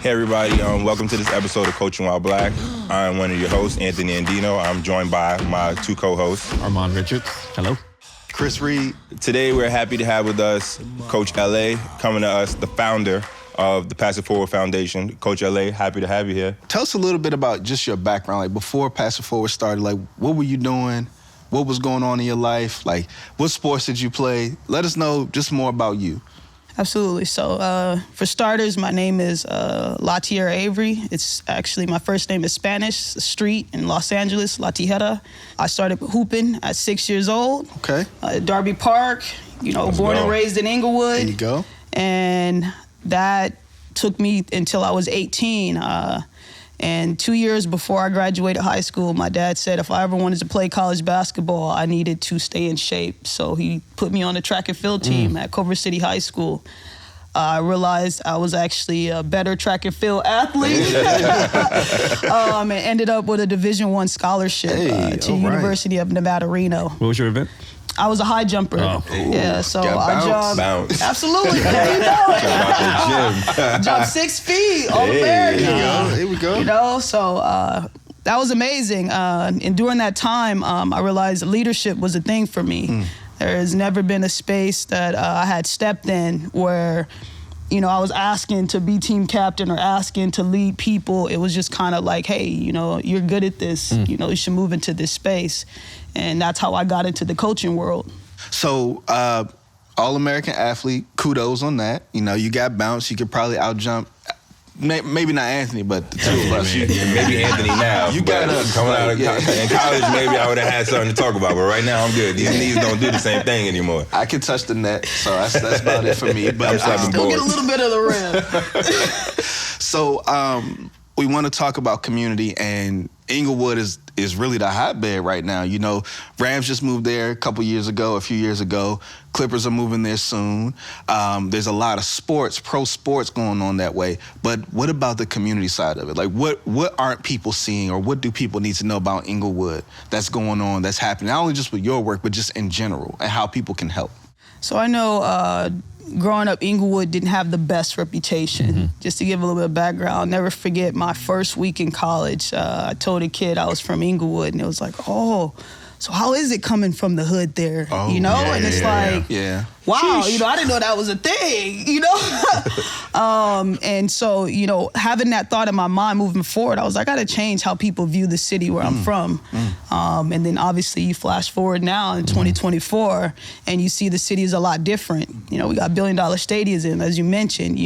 Hey everybody, welcome to this episode of Coaching While Black. I'm one of your hosts, Anthony Andino. I'm joined by my two co-hosts, Armand Richards. Hello. Chris Reed. Today we're happy to have with us Coach LA, coming to us, the founder of the Pass It Forward Foundation. Coach LA, happy to have you here. Tell us a little bit about just your background. Like before Pass It Forward started, like what were you doing? What was going on in your life? Like what sports did you play? Let us know just more about you. Absolutely. So for starters, my name is Latiera Avery. It's actually, my first name is Spanish, street in Los Angeles, La Tijera. I started hooping at 6 years old. Okay. At Darby Park, born and raised in Inglewood. There you go. And that took me until I was 18. And 2 years before I graduated high school, my dad said if I ever wanted to play college basketball, I needed to stay in shape. So he put me on the track and field team at Culver City High School. I realized I was actually a better track and field athlete and ended up with a Division I scholarship to University of Nevada, Reno. What was your event? I was a high jumper. Oh. Yeah, so I jumped. Bounce. Absolutely. There you know it. Jump out the gym. Jumped 6 feet, All-American. Here we go. So that was amazing. And during that time, I realized leadership was a thing for me. There has never been a space that I had stepped in where, I was asking to be team captain or asking to lead people. It was just kind of like, hey, you're good at this. You should move into this space. And that's how I got into the coaching world. So, All-American athlete, kudos on that. You got bounce. You could probably outjump, maybe not Anthony, but the two of us. Maybe Anthony now. You got us. Coming out of in college, maybe I would have had something to talk about, but right now I'm good. These knees don't do the same thing anymore. I can touch the net, so that's about it for me. But Still get a little bit of the rim. So, we want to talk about community, and Inglewood is really the hotbed right now. Rams just moved there a few years ago. Clippers are moving there soon. There's a lot of pro sports going on that way. But what about the community side of it? Like, what aren't people seeing, or what do people need to know about Inglewood that's going on, that's happening, not only just with your work, but just in general, and how people can help? So I know growing up, Inglewood didn't have the best reputation. Just to give a little bit of background, I'll never forget my first week in college. I told a kid I was from Inglewood, and it was like, oh, so how is it coming from the hood there? Oh, and it's like, wow, Sheesh. I didn't know that was a thing, And so, having that thought in my mind moving forward, I was like, I got to change how people view the city where I'm from. And then obviously you flash forward now in 2024 and you see the city is a lot different. We got $1 billion stadiums in, as you mentioned,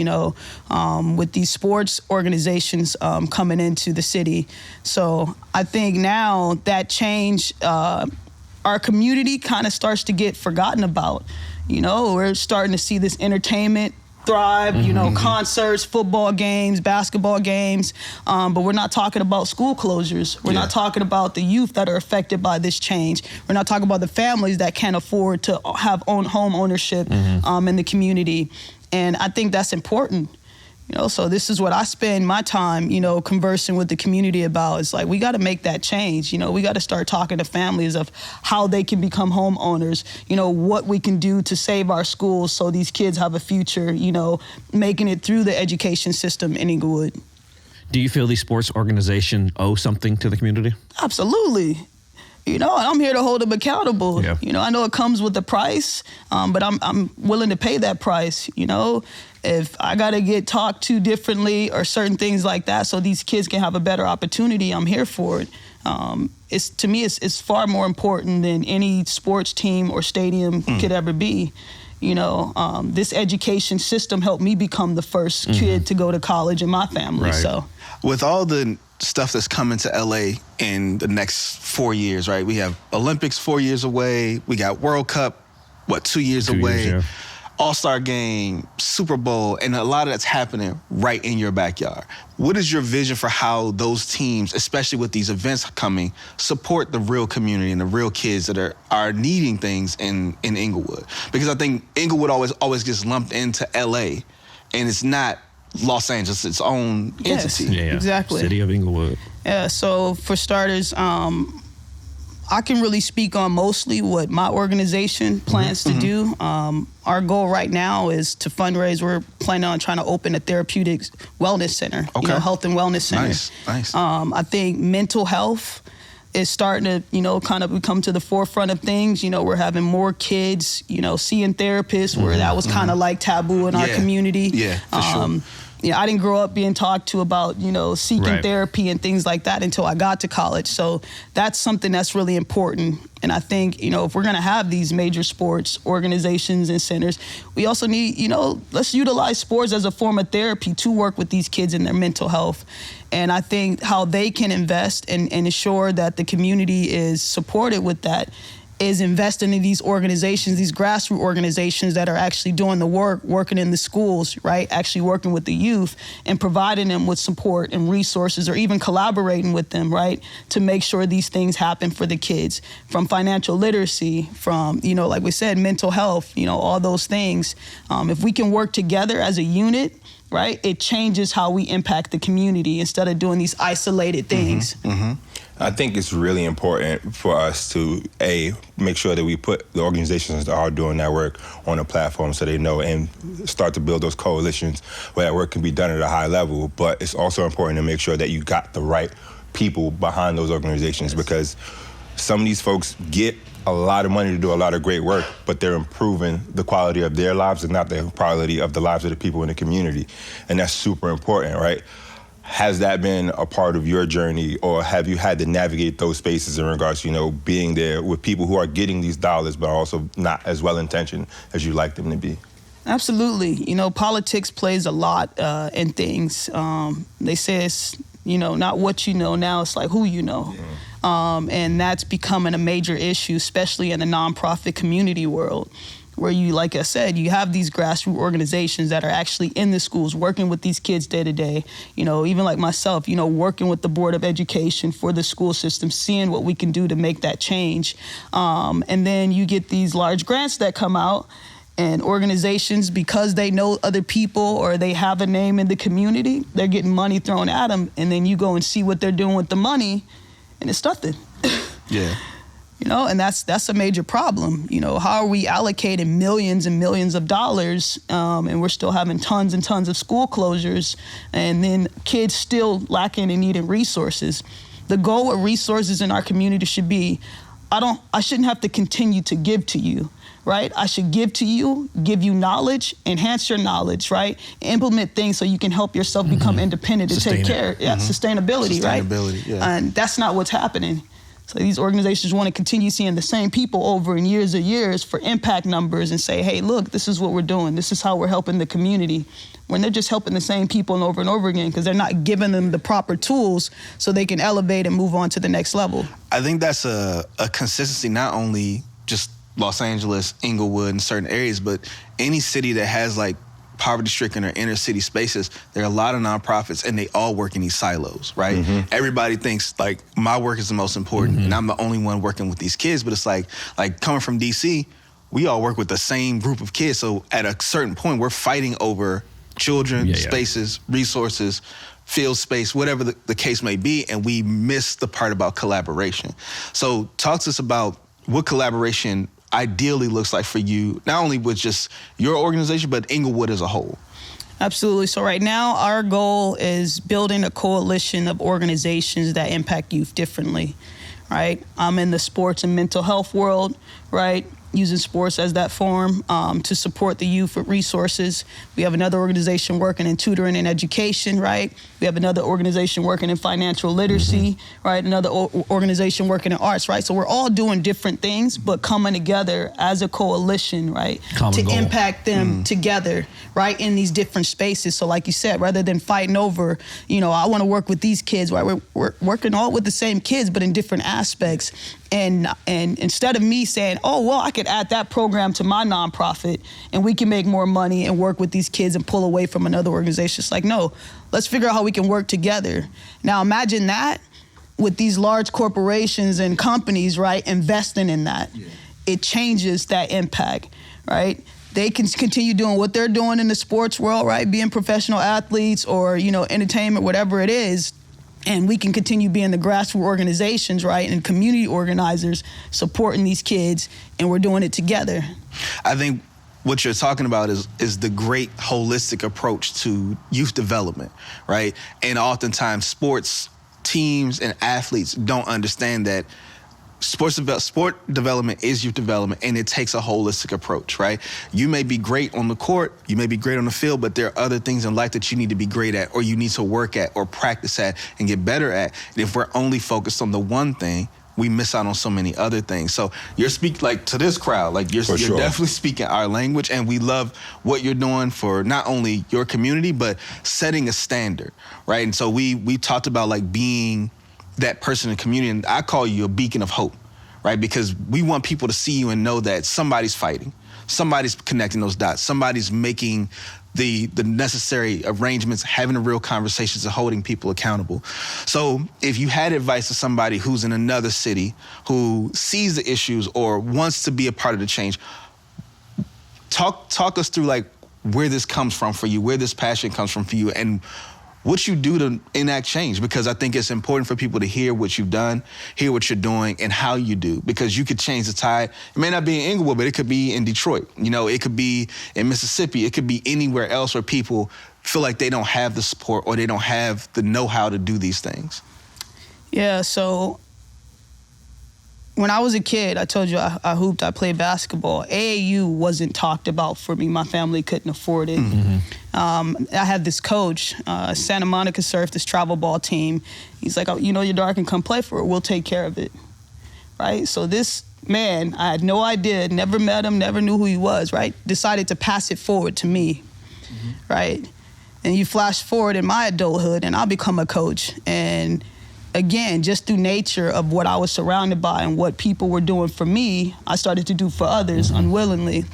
with these sports organizations coming into the city. So I think now that change, our community kind of starts to get forgotten about. We're starting to see this entertainment thrive, concerts, football games, basketball games, but we're not talking about school closures. We're not talking about the youth that are affected by this change. We're not talking about the families that can't afford to have home ownership in the community. And I think that's important. So this is what I spend my time, conversing with the community about. It's like, we got to make that change. We got to start talking to families of how they can become homeowners, what we can do to save our schools so these kids have a future, making it through the education system in Inglewood. Do you feel these sports organizations owe something to the community? Absolutely. And I'm here to hold them accountable. Yeah. I know it comes with a price, but I'm willing to pay that price, If I got to get talked to differently or certain things like that so these kids can have a better opportunity, I'm here for it. To me, it's far more important than any sports team or stadium could ever be. This education system helped me become the first kid to go to college in my family. Right. So, With all the stuff that's coming to LA in the next 4 years, right? We have Olympics 4 years away. We got World Cup, 2 years away? 2 years, All-Star Game, Super Bowl, and a lot of that's happening right in your backyard. What is your vision for how those teams, especially with these events coming, support the real community and the real kids that are needing things in Inglewood? Because I think Inglewood always gets lumped into LA, and it's not Los Angeles, its own entity. Yeah, exactly. City of Inglewood. Yeah, so for starters, I can really speak on mostly what my organization plans to do. Our goal right now is to fundraise. We're planning on trying to open a therapeutic wellness center, health and wellness center. Nice. I think mental health is starting to, kind of become to the forefront of things. We're having more kids, seeing therapists where that was kind of like taboo in our community. Yeah, for sure. I didn't grow up being talked to about, seeking therapy and things like that until I got to college. So that's something that's really important. And I think, if we're going to have these major sports organizations and centers, we also need, let's utilize sports as a form of therapy to work with these kids in their mental health. And I think how they can invest and ensure that the community is supported with that is investing in these organizations, these grassroots organizations that are actually doing the work, working in the schools, right? Actually working with the youth and providing them with support and resources, or even collaborating with them, right? To make sure these things happen for the kids, from financial literacy, from, like we said, mental health, all those things. If we can work together as a unit, right, it changes how we impact the community instead of doing these isolated things. I think it's really important for us to, make sure that we put the organizations that are doing that work on a platform so they know, and start to build those coalitions where that work can be done at a high level. But it's also important to make sure that you got the right people behind those organizations, because some of these folks get a lot of money to do a lot of great work, but they're improving the quality of their lives and not the quality of the lives of the people in the community. And that's super important, right? Has that been a part of your journey, or have you had to navigate those spaces in regards to, being there with people who are getting these dollars but also not as well-intentioned as you'd like them to be? Absolutely. Politics plays a lot in things. They say it's, not what you know now, it's like who you know. And that's becoming a major issue, especially in the nonprofit community world, where you, like I said, you have these grassroots organizations that are actually in the schools working with these kids day to day. Even like myself, working with the Board of Education for the school system, seeing what we can do to make that change. And then you get these large grants that come out, and organizations, because they know other people or they have a name in the community, they're getting money thrown at them. And then you go and see what they're doing with the money, and it's nothing. Yeah. And that's a major problem. How are we allocating millions and millions of dollars, and we're still having tons and tons of school closures, and then kids still lacking and needing resources? The goal of resources in our community should be, I shouldn't have to continue to give to you, right? I should give to you, give you knowledge, enhance your knowledge, right? Implement things so you can help yourself become independent to take care. Sustainability, right? And that's not what's happening. So these organizations want to continue seeing the same people over in years and years for impact numbers and say, hey, look, this is what we're doing. This is how we're helping the community. When they're just helping the same people and over again, because they're not giving them the proper tools so they can elevate and move on to the next level. I think that's a consistency, not only just Los Angeles, Inglewood, and certain areas, but any city that has like poverty-stricken or inner city spaces, there are a lot of nonprofits, and they all work in these silos, right? Everybody thinks like my work is the most important, and I'm the only one working with these kids. But it's like coming from DC, we all work with the same group of kids. So at a certain point, we're fighting over children, spaces, resources, field space, whatever the case may be, and we miss the part about collaboration. So talk to us about what collaboration ideally looks like for you, not only with just your organization, but Inglewood as a whole. Absolutely. So right now, our goal is building a coalition of organizations that impact youth differently, right? I'm in the sports and mental health world, right? Using sports as that form to support the youth with resources. We have another organization working in tutoring and education, right? We have another organization working in financial literacy, right? Another organization working in arts, right? So we're all doing different things, but coming together as a coalition, right? Common goal. Impact them together, right? In these different spaces. So like you said, rather than fighting over, I want to work with these kids, right? We're working all with the same kids, but in different aspects. And instead of me saying, oh, well, I could add that program to my nonprofit and we can make more money and work with these kids and pull away from another organization. It's like, no, let's figure out how we can work together. Now imagine that with these large corporations and companies, right, investing in that. Yeah. It changes that impact, right? They can continue doing what they're doing in the sports world, right? Being professional athletes or, entertainment, whatever it is. And we can continue being the grassroots organizations, right, and community organizers supporting these kids, and we're doing it together. I think what you're talking about is the great holistic approach to youth development, right? And oftentimes sports teams and athletes don't understand that sport development is youth development, and it takes a holistic approach, right? You may be great on the court, you may be great on the field, but there are other things in life that you need to be great at, or you need to work at, or practice at, and get better at. And if we're only focused on the one thing, we miss out on so many other things. So you're speaking like to this crowd, like you're definitely speaking our language, and we love what you're doing for not only your community, but setting a standard, right? And so we talked about like being that person in the community, and I call you a beacon of hope, right? Because we want people to see you and know that somebody's fighting, somebody's connecting those dots, somebody's making the necessary arrangements, having the real conversations, and holding people accountable. So if you had advice to somebody who's in another city, who sees the issues or wants to be a part of the change, talk us through like where this comes from for you, where this passion comes from for you, and what you do to enact change, because I think it's important for people to hear what you've done, hear what you're doing, and how you do, because you could change the tide. It may not be in Inglewood, but it could be in Detroit. You know, it could be in Mississippi. It could be anywhere else where people feel like they don't have the support or they don't have the know-how to do these things. Yeah, so when I was a kid, I told you I hooped, I played basketball. AAU wasn't talked about for me. My family couldn't afford it. I had this coach, Santa Monica Surf, this travel ball team. He's like, oh, you know, your daughter can come play for it. We'll take care of it, right? So this man, I had no idea, never met him, never knew who he was, right? Decided to pass it forward to me, right? And you flash forward in my adulthood, and I'll become a coach. And again, just through nature of what I was surrounded by and what people were doing for me, I started to do for others unwillingly.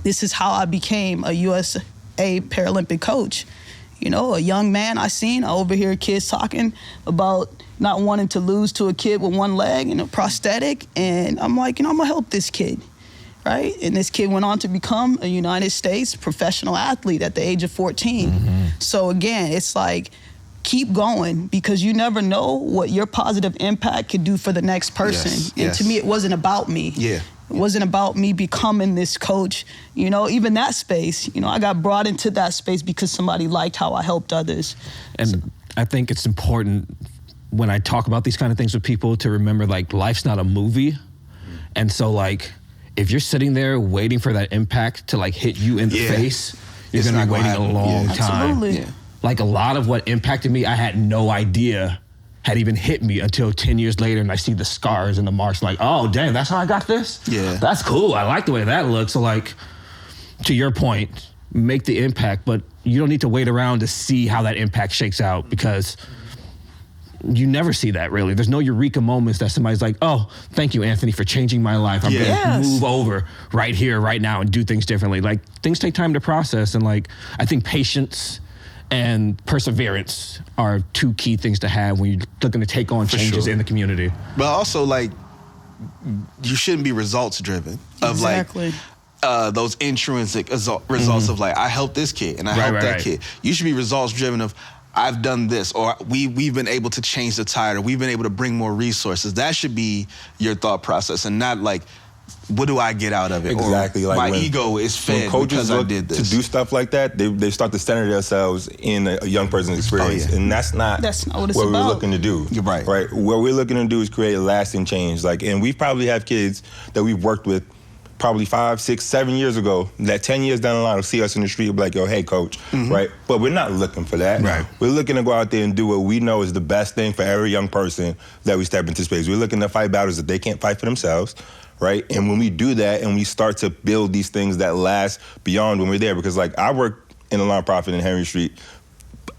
This is how I became a USA Paralympic coach. You know, a young man I overhear kids talking about not wanting to lose to a kid with one leg and a prosthetic. And I'm like, you know, I'm gonna help this kid, right? And this kid went on to become a United States professional athlete at the age of 14. So again, it's like, keep going, because you never know what your positive impact could do for the next person. And to me, it wasn't about me. It wasn't about me becoming this coach. You know, even that space, you know, I got brought into that space because somebody liked how I helped others. And I think it's important when I talk about these kind of things with people to remember, like, life's not a movie. And so, like, if you're sitting there waiting for that impact to, like, hit you in the face, you're going to be waiting a long time. Absolutely. Like, a lot of what impacted me, I had no idea had even hit me until 10 years later, and I see the scars and the marks, like, oh, dang, that's how I got this? That's cool. I like the way that looks. So, like, to your point, make the impact, but you don't need to wait around to see how that impact shakes out, because you never see that, really. There's no eureka moments that somebody's like, oh, thank you, Anthony, for changing my life. I'm gonna move over right here, right now, and do things differently. Like, things take time to process, and, like, I think patience and perseverance are two key things to have when you're looking to take on changes in the community. But also, like, you shouldn't be results driven of like those intrinsic results of like, I helped this kid and I helped that kid. You should be results driven of, I've done this, or we've been able to change the tide, or we've been able to bring more resources. That should be your thought process, and not like, what do I get out of it? Exactly. Or like my ego is fed when coaches because I did this. To do stuff like that, they start to center themselves in a young person's experience. And that's not what it's what about. we're looking to do. You're right. Right. What we're looking to do is create lasting change. Like, and we probably have kids that we've worked with probably 5, 6, 7 years ago that 10 years down the line will see us in the street and be like, yo, hey, coach, right? But we're not looking for that. Right. We're looking to go out there and do what we know is the best thing for every young person that we step into space. We're looking to fight battles that they can't fight for themselves, right? And when we do that and we start to build these things that last beyond when we're there, because like I worked in a nonprofit in Henry Street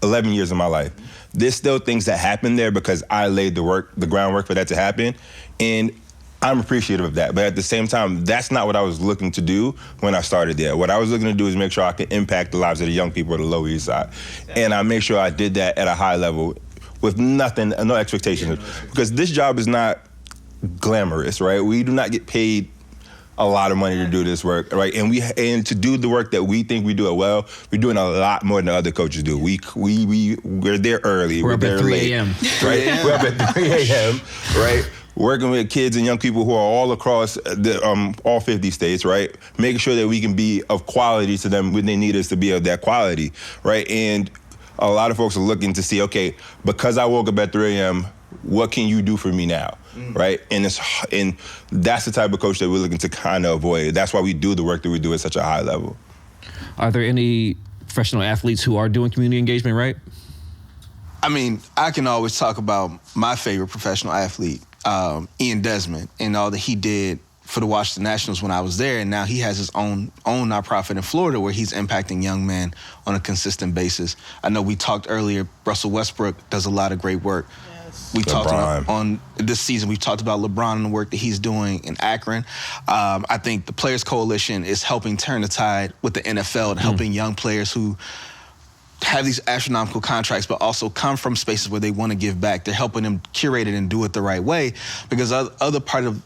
11 years of my life. There's still things that happen there because I laid the groundwork for that to happen. And I'm appreciative of that, but at the same time, that's not what I was looking to do when I started there. What I was looking to do is make sure I could impact the lives of the young people of the Lower East Side. And I make sure I did that at a high level with nothing, no expectations. Because this job is not glamorous, right? We do not get paid a lot of money to do this work, right? And to do the work that we think we do it well, we're doing a lot more than other coaches do. We're there early. We're up there at 3 late, a.m. Right? We're up at 3 a.m. Right? Working with kids and young people who are all across all 50 states, right? Making sure that we can be of quality to them when they need us to be of that quality, right? And a lot of folks are looking to see, okay, because I woke up at 3 a.m., what can you do for me now, right? And that's the type of coach that we're looking to kind of avoid. That's why we do the work that we do at such a high level. Are there any professional athletes who are doing community engagement right? I mean, I can always talk about my favorite professional athlete, Ian Desmond, and all that he did for the Washington Nationals when I was there, and now he has his own nonprofit in Florida where he's impacting young men on a consistent basis. I know we talked earlier, Russell Westbrook does a lot of great work. We talked about on this season, we've talked about LeBron and the work that he's doing in Akron. I think the Players Coalition is helping turn the tide with the NFL and helping young players who have these astronomical contracts but also come from spaces where they want to give back. They're helping them curate it and do it the right way, because other part of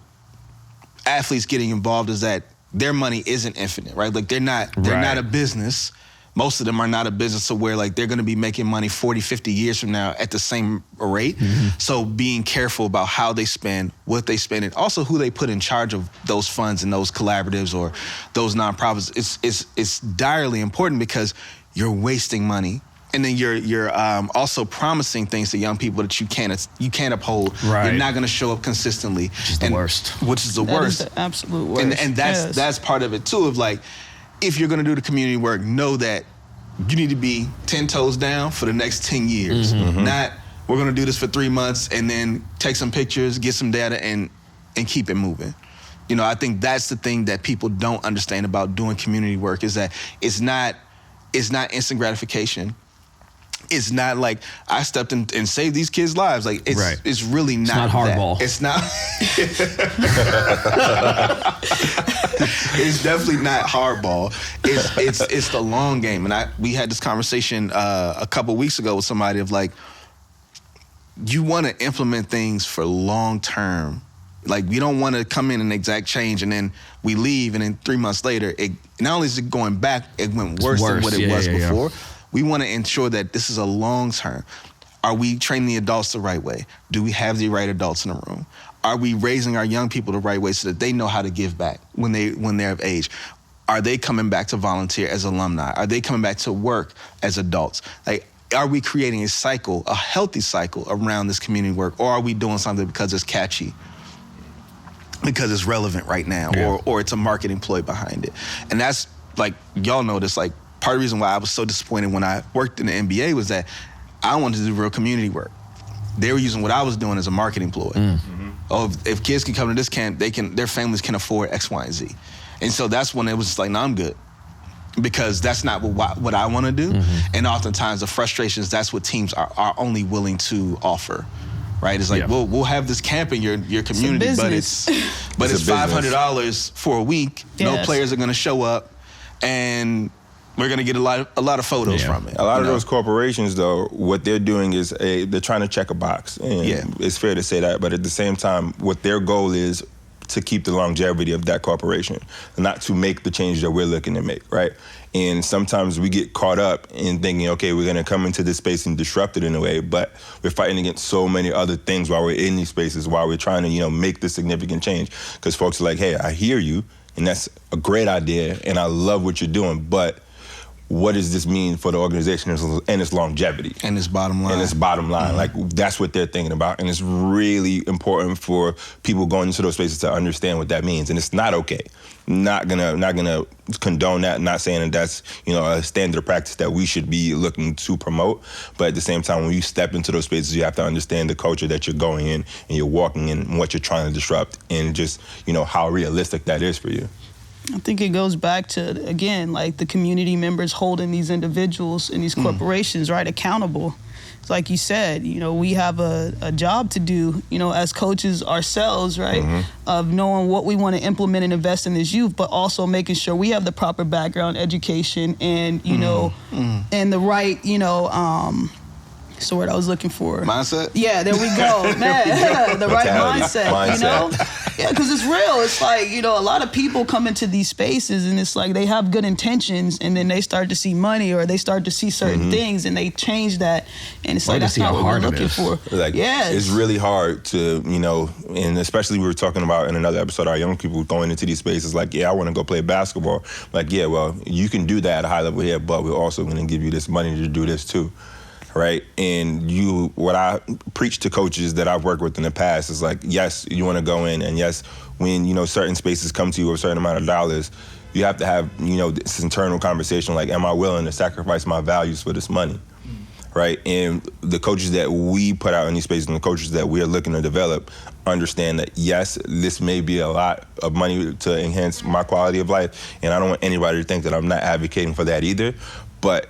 athletes getting involved is that their money isn't infinite, right? Like they're not a business. Most of them are not a business to where like they're going to be making money 40, 50 years from now at the same rate. So being careful about how they spend, what they spend, and also who they put in charge of those funds and those collaboratives or those nonprofits. It's direly important, because you're wasting money. And then you're also promising things to young people that you can't uphold. Right. You're not going to show up consistently. Which is the worst. Which is the worst. That is the absolute worst. And that's part of it too, of like, if you're going to do the community work, know that you need to be 10 toes down for the next 10 years. Not, we're going to do this for 3 months and then take some pictures, get some data, and keep it moving. You know, I think that's the thing that people don't understand about doing community work, is that it's not instant gratification. It's not like I stepped in and saved these kids' lives. Like it's really not. It's not hardball. It's not. It's definitely not hardball. It's the long game. And we had this conversation a couple weeks ago with somebody of like, you want to implement things for long term. Like, we don't want to come in and exact change and then we leave, and then 3 months later, it not only is it going back, it went worse than what it was before. We want to ensure that this is a long term. Are we training the adults the right way? Do we have the right adults in the room? Are we raising our young people the right way so that they know how to give back when they're of age? Are they coming back to volunteer as alumni? Are they coming back to work as adults? Like, are we creating a cycle, a healthy cycle around this community work, or are we doing something because it's catchy, because it's relevant right now, or it's a marketing ploy behind it? And that's, like, y'all know this, like, part of the reason why I was so disappointed when I worked in the NBA was that I wanted to do real community work. They were using what I was doing as a marketing ploy. Oh, if kids can come to this camp, their families can afford X, Y, and Z. And so that's when it was just like, no, I'm good. Because that's not what I want to do. And oftentimes the frustrations, that's what teams are only willing to offer. Right? It's like, we'll have this camp in your community, but it's $500 for a week. No players are going to show up, and we're going to get a lot of photos from it. A lot of those corporations, though, what they're doing is they're trying to check a box. And it's fair to say that. But at the same time, what their goal is to keep the longevity of that corporation, not to make the changes that we're looking to make, right? And sometimes we get caught up in thinking, okay, we're going to come into this space and disrupt it in a way, but we're fighting against so many other things while we're in these spaces, while we're trying to, make this significant change. Because folks are like, hey, I hear you, and that's a great idea, and I love what you're doing, but what does this mean for the organization and its longevity? And its bottom line. Like, that's what they're thinking about. And it's really important for people going into those spaces to understand what that means. And it's not okay. Not gonna condone that, not saying that that's, a standard of practice that we should be looking to promote. But at the same time, when you step into those spaces, you have to understand the culture that you're going in and you're walking in and what you're trying to disrupt, and just, how realistic that is for you. I think it goes back to, again, like the community members holding these individuals and these corporations, right, accountable. It's like you said, we have a job to do, as coaches ourselves, right, of knowing what we want to implement and invest in this youth, but also making sure we have the proper background education and, and the right, It's the word I was looking for. Mindset? Yeah, there we go. Man, the right mindset, you know? Yeah, because it's real. It's like, you know, a lot of people come into these spaces and it's like they have good intentions and then they start to see money or they start to see certain things and they change that. And it's like, that's not what we're looking for. Like, it's really hard to, you know, and especially we were talking about in another episode, our young people going into these spaces like, yeah, I want to go play basketball. Like, yeah, well, you can do that at a high level here, but we're also going to give you this money to do this too. Right, and what I preach to coaches that I've worked with in the past is like, yes, you want to go in, and yes, when you know certain spaces come to you with a certain amount of dollars, you have to have this internal conversation like, am I willing to sacrifice my values for this money, right? And the coaches that we put out in these spaces and the coaches that we are looking to develop understand that yes, this may be a lot of money to enhance my quality of life, and I don't want anybody to think that I'm not advocating for that either, but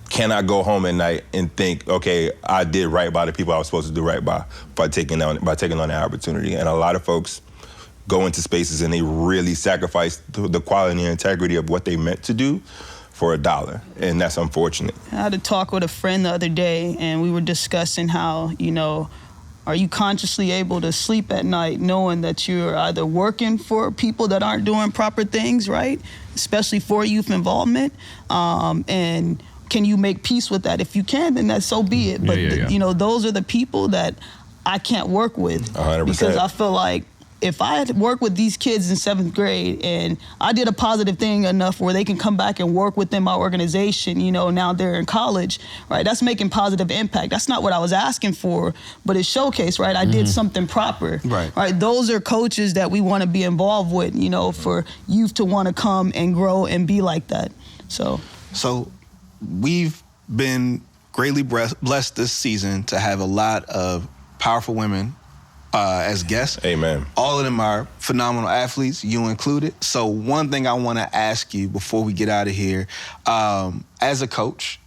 can I go home at night and think, okay, I did right by the people I was supposed to do right by taking on that opportunity? And a lot of folks go into spaces and they really sacrifice the quality and integrity of what they meant to do for $1, and that's unfortunate. I had a talk with a friend the other day, and we were discussing how, you know, are you consciously able to sleep at night knowing that you're either working for people that aren't doing proper things, right? Especially for youth involvement, and can you make peace with that? If you can, then that's so be it. But you know, those are the people that I can't work with 100%. Because I feel like if I had to work with these kids in 7th grade and I did a positive thing enough where they can come back and work within my organization, you know, now they're in college, right? That's making positive impact. That's not what I was asking for, but it's showcase, right? I did something proper, right? Those are coaches that we want to be involved with, you know, for youth to want to come and grow and be like that. So we've been greatly blessed this season to have a lot of powerful women as guests. Amen. All of them are phenomenal athletes, you included. So one thing I want to ask you before we get out of here, as a coach,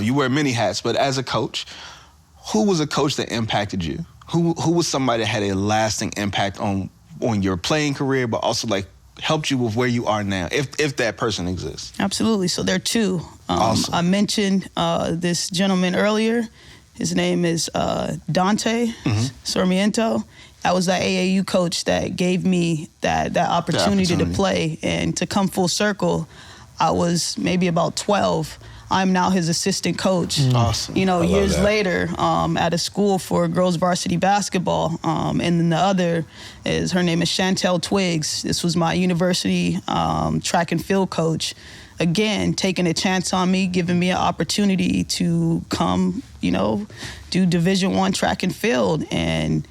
you wear many hats, but as a coach, who was a coach that impacted you? Who was somebody that had a lasting impact on your playing career, but also like helped you with where you are now, if that person exists? Absolutely. So there are two. Awesome. I mentioned this gentleman earlier. His name is Dante Sarmiento. That was the AAU coach that gave me that opportunity to play. And to come full circle, I was maybe about 12. I'm now his assistant coach. Awesome. You know, years later, at a school for girls varsity basketball. And then the other is, her name is Chantel Twiggs. This was my university track and field coach. Again, taking a chance on me, giving me an opportunity to come, you know, do Division I track and field. And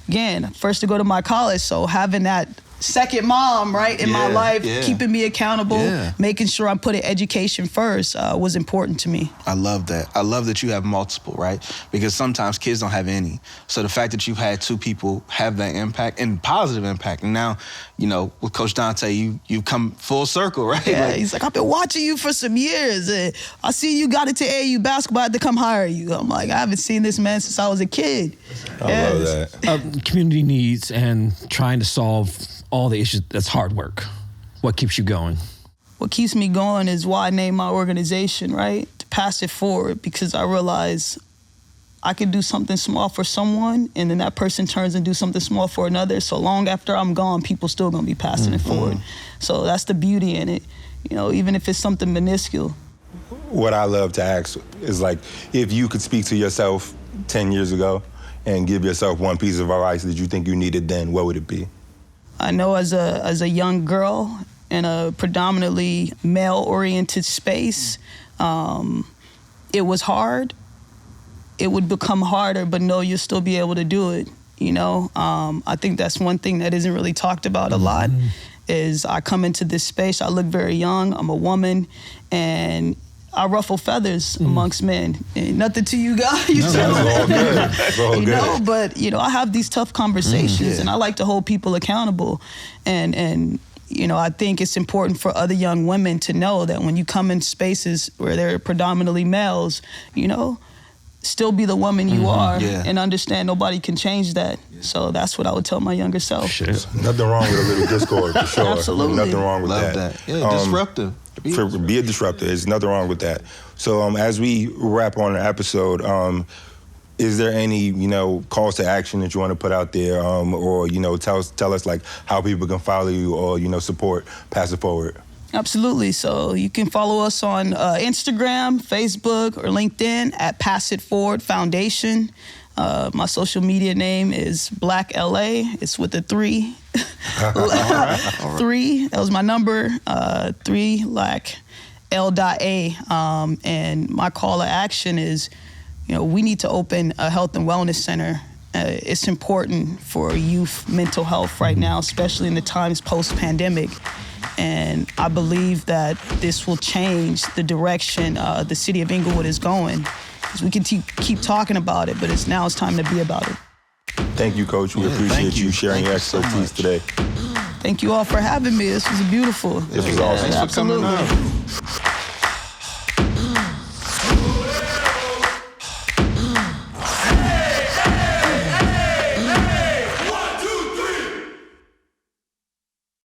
again, first to go to my college, so having that second mom, right, in my life, keeping me accountable, making sure I'm putting education first was important to me. I love that. I love that you have multiple, right? Because sometimes kids don't have any. So the fact that you've had two people have that impact and positive impact. And now, you know, with Coach Dante, you come full circle, right? Yeah, he's like, I've been watching you for some years. I see you got into AAU basketball, I had to come hire you. I'm like, I haven't seen this man since I was a kid. I love that. Community needs and trying to solve all the issues, that's hard work. What keeps you going? What keeps me going is why I named my organization, right? To pass it forward, because I realize I could do something small for someone and then that person turns and do something small for another. So long after I'm gone, people still gonna be passing it forward. So that's the beauty in it, you know, even if it's something minuscule. What I love to ask is like, if you could speak to yourself 10 years ago and give yourself one piece of advice that you think you needed then, what would it be? I know as a young girl in a predominantly male-oriented space, it was hard. It would become harder, but no, you'll still be able to do it, you know? I think that's one thing that isn't really talked about a lot, is I come into this space, I look very young, I'm a woman, and I ruffle feathers amongst men. And nothing to you guys. No, that's all good. That's all you good. know, but you know, I have these tough conversations and I like to hold people accountable. And you know, I think it's important for other young women to know that when you come in spaces where they're predominantly males, you know, still be the woman you are and understand nobody can change that. So that's what I would tell my younger self. Nothing wrong with a little discord, for sure. Absolutely. Nothing wrong with Love that. Yeah, disruptive. Be a disruptor. There's nothing wrong with that. So as we wrap on the episode, is there any, calls to action that you want to put out there, or, tell us like how people can follow you or, support Pass It Forward? Absolutely. So you can follow us on Instagram, Facebook, or LinkedIn at Pass It Forward Foundation. My social media name is Black LA. It's with a 3. All right. 3. That was my number. 3 like L.A. And my call to action is, we need to open a health and wellness center. It's important for youth mental health right now, especially in the times post-pandemic. And I believe that this will change the direction the city of Inglewood is going. Because we can keep talking about it, but it's time to be about it. Thank you, Coach. We appreciate you sharing your expertise today. Thank you all for having me. This was beautiful. This was awesome. Thanks for coming Absolutely. out.